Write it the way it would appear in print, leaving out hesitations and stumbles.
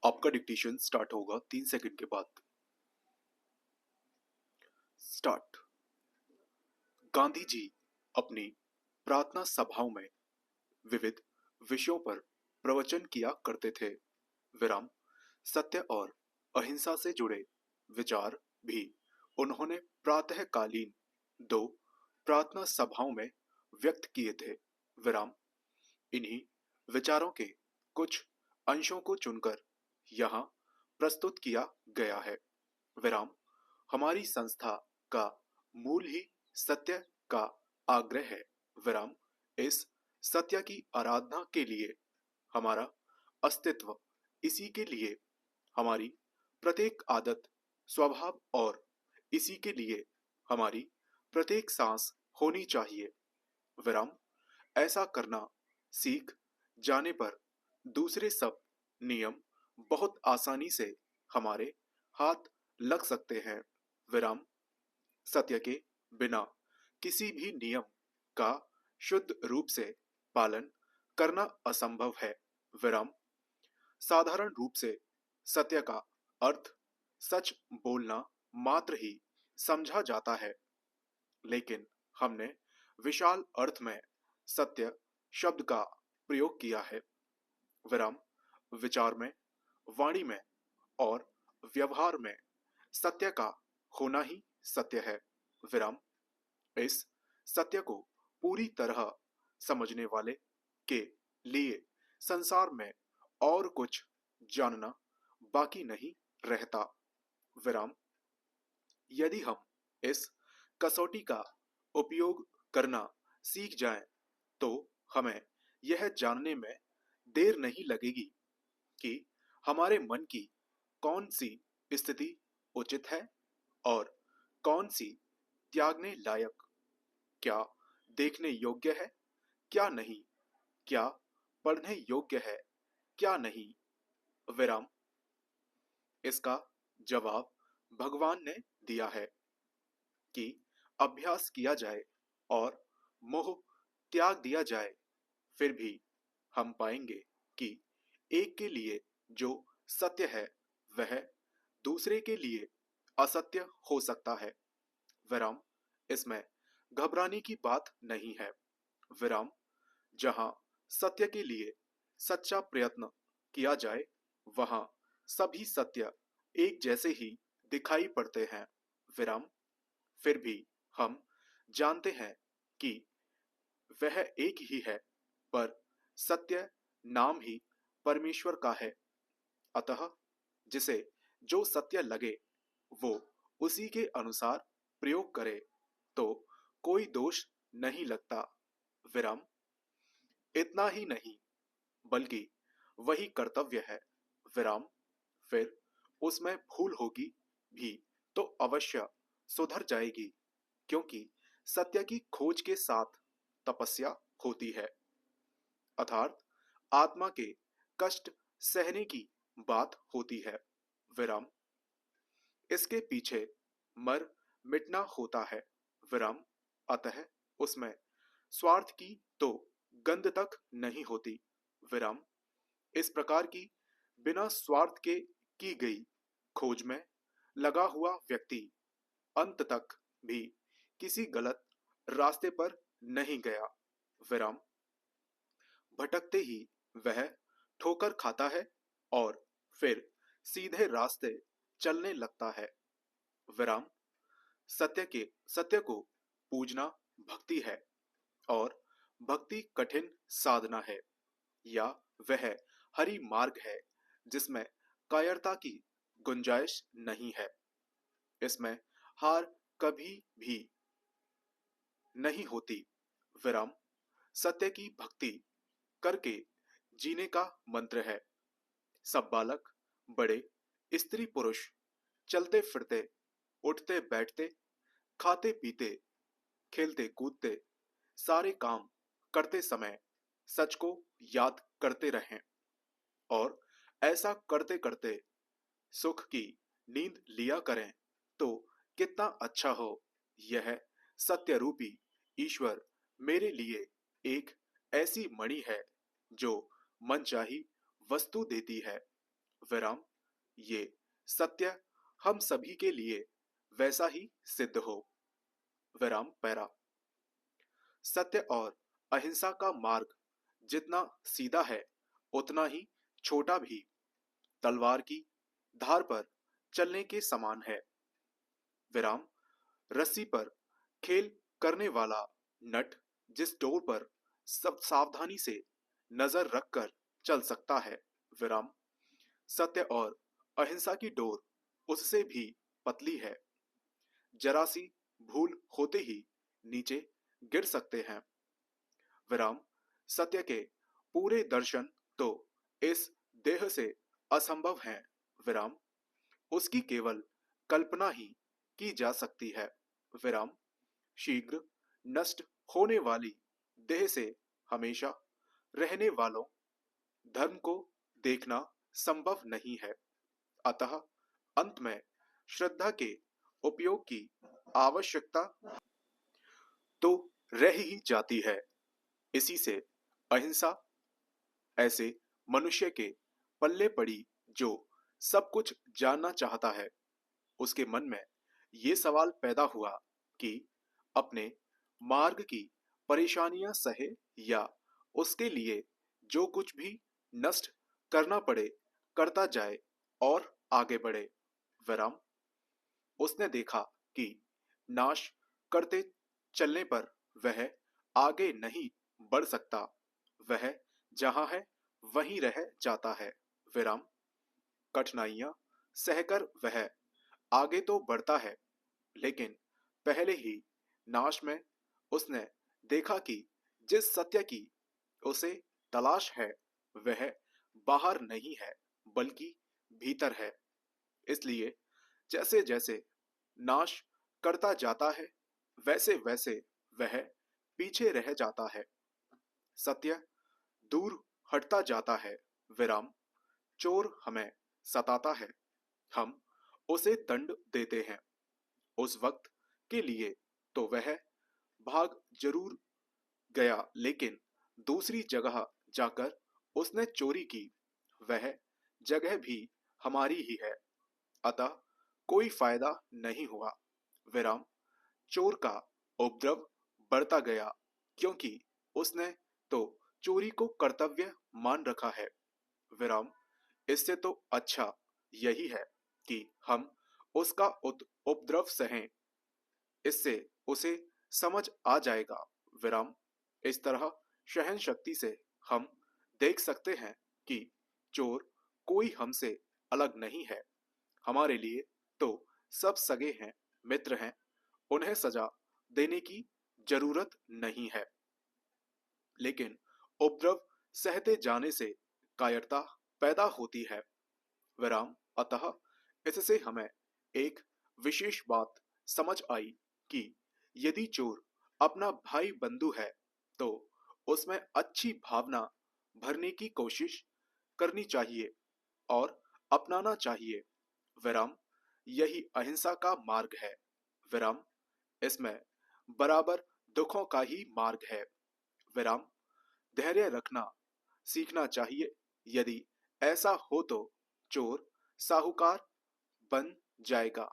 आपका dictation start होगा 3 second के बाद। स्टार्ट। गांधी जी अपनी प्रार्थना सभाओं में विविध विषयों पर प्रवचन किया करते थे। विराम। सत्य और अहिंसा से जुड़े विचार भी उन्होंने प्रातःकालीन 2 प्रार्थना सभाओं में व्यक्त किए थे। विराम। इन्हीं विचारों के कुछ अंशों को चुनकर यहाँ प्रस्तुत किया गया है। विराम। हमारी संस्था का मूल ही सत्य का आग्रह है। विराम। इस सत्य की आराधना के लिए हमारा अस्तित्व, इसी के लिए हमारी प्रत्येक आदत, स्वभाव और इसी के लिए हमारी प्रत्येक सांस होनी चाहिए। विराम। ऐसा करना सीख जाने पर दूसरे सब नियम बहुत आसानी से हमारे हाथ लग सकते हैं। विराम। सत्य के बिना किसी भी नियम का शुद्ध रूप से पालन करना असंभव है। विराम। साधारण रूप से सत्य का अर्थ सच बोलना मात्र ही समझा जाता है, लेकिन हमने विशाल अर्थ में सत्य शब्द का प्रयोग किया है। विराम। विचार में, वाणी में और व्यवहार में सत्य का होना ही सत्य है। विराम। इस सत्य को पूरी तरह समझने वाले के लिए संसार में और कुछ जानना बाकी नहीं रहता। विराम। यदि हम इस कसौटी का उपयोग करना सीख जाएं, तो हमें यह जानने में देर नहीं लगेगी कि हमारे मन की कौन सी स्थिति उचित है और कौन सी त्यागने लायक, क्या देखने योग्य है, क्या नहीं, क्या पढ़ने योग्य है, क्या नहीं। विराम। इसका जवाब भगवान ने दिया है कि अभ्यास किया जाए और मोह त्याग दिया जाए, फिर भी हम पाएंगे कि एक के लिए जो सत्य है वह दूसरे के लिए असत्य हो सकता है। विराम। इसमें घबराने की बात नहीं है। विराम। जहां सत्य के लिए सच्चा प्रयत्न किया जाए, वहां सभी सत्य एक जैसे ही दिखाई पड़ते हैं। विराम। फिर भी हम जानते हैं कि वह एक ही है, पर सत्य नाम ही परमेश्वर का है। अतः जिसे जो सत्य लगे वो उसी के अनुसार प्रयोग करे तो कोई दोष नहीं लगता। विराम। इतना ही नहीं, बल्कि वही कर्तव्य है। विराम। फिर उसमें भूल होगी भी तो अवश्य सुधर जाएगी, क्योंकि सत्य की खोज के साथ तपस्या होती है, अर्थात आत्मा के कष्ट सहने की बात होती है। विराम। इसके पीछे मर मिटना होता है। विराम। अतः उसमें स्वार्थ की तो गंध तक नहीं होती। विराम। इस प्रकार की बिना स्वार्थ के की गई खोज में लगा हुआ व्यक्ति अंत तक भी किसी गलत रास्ते पर नहीं गया। विराम। भटकते ही वह ठोकर खाता है और फिर सीधे रास्ते चलने लगता है। विराम। सत्य को पूजना भक्ति है और भक्ति कठिन साधना है, या वह हरि मार्ग है जिसमें कायरता की गुंजाइश नहीं है। इसमें हार कभी भी नहीं होती। विराम। सत्य की भक्ति करके जीने का मंत्र है। सब बालक, बड़े, स्त्री पुरुष, चलते फिरते, उठते बैठते, खाते पीते, खेलते कूदते, सारे काम करते समय सच को याद करते रहें, और ऐसा करते करते सुख की नींद लिया करें तो कितना अच्छा हो। यह सत्य रूपी ईश्वर मेरे लिए एक ऐसी मणि है जो मनचाही वस्तु देती है। विराम, ये सत्य हम सभी के लिए वैसा ही सिद्ध हो। विराम पैरा। सत्य और अहिंसा का मार्ग जितना सीधा है उतना ही छोटा भी तलवार की धार पर चलने के समान है। विराम, रस्सी पर खेल करने वाला नट जिस डोर पर सब सावधानी से नजर रखकर चल सकता है, विराम, सत्य और अहिंसा की डोर उससे भी पतली है। जरा सी भूल होते ही नीचे गिर सकते हैं। विराम, सत्य के पूरे दर्शन तो इस देह से असंभव हैं। विराम, उसकी केवल कल्पना ही की जा सकती है। विराम, शीघ्र नष्ट होने वाली देह से हमेशा रहने वालों धर्म को देखना संभव नहीं है। अतः अंत में श्रद्धा के उपयोग की आवश्यकता तो रह ही जाती है। इसी से अहिंसा ऐसे मनुष्य के पल्ले पड़ी जो सब कुछ जानना चाहता है। उसके मन में ये सवाल पैदा हुआ कि अपने मार्ग की परेशानियां सहे या उसके लिए जो कुछ भी नष्ट करना पड़े करता जाए और आगे बढ़े। विराम, उसने देखा कि नाश करते चलने पर वह आगे नहीं बढ़ सकता। वह जहां है वहीं रह जाता है। विराम, कठिनाइयां सहकर वह आगे तो बढ़ता है, लेकिन पहले ही नाश में उसने देखा कि जिस सत्य की उसे तलाश है वह बाहर नहीं है बल्कि भीतर है। इसलिए जैसे जैसे नाश करता जाता है वैसे वैसे वह पीछे रह जाता है। सत्य दूर हटता जाता है। विराम, चोर हमें सताता है, हम उसे दंड देते हैं। उस वक्त के लिए तो वह भाग जरूर गया, लेकिन दूसरी जगह जाकर उसने चोरी की। वह जगह भी हमारी ही है, अतः कोई फायदा नहीं हुआ। विराम, चोर का उपद्रव बढ़ता गया क्योंकि उसने तो चोरी को कर्तव्य मान रखा है। विराम, इससे तो अच्छा यही है कि हम उसका उपद्रव सहें। इससे उसे समझ आ जाएगा। विराम, इस तरह सहन शक्ति से हम देख सकते हैं कि चोर कोई हमसे अलग नहीं है। हमारे लिए तो सब सगे हैं, मित्र हैं, उन्हें सजा देने की जरूरत नहीं है। लेकिन उपद्रव सहते जाने से कायरता पैदा होती है। विराम, अतः इससे हमें एक विशेष बात समझ आई कि यदि चोर अपना भाई बंधु है तो उसमें अच्छी भावना भरने की कोशिश करनी चाहिए और अपनाना चाहिए। विराम, यही अहिंसा का मार्ग है। विराम, इसमें बराबर दुखों का ही मार्ग है। विराम, धैर्य रखना सीखना चाहिए। यदि ऐसा हो तो चोर साहूकार बन जाएगा।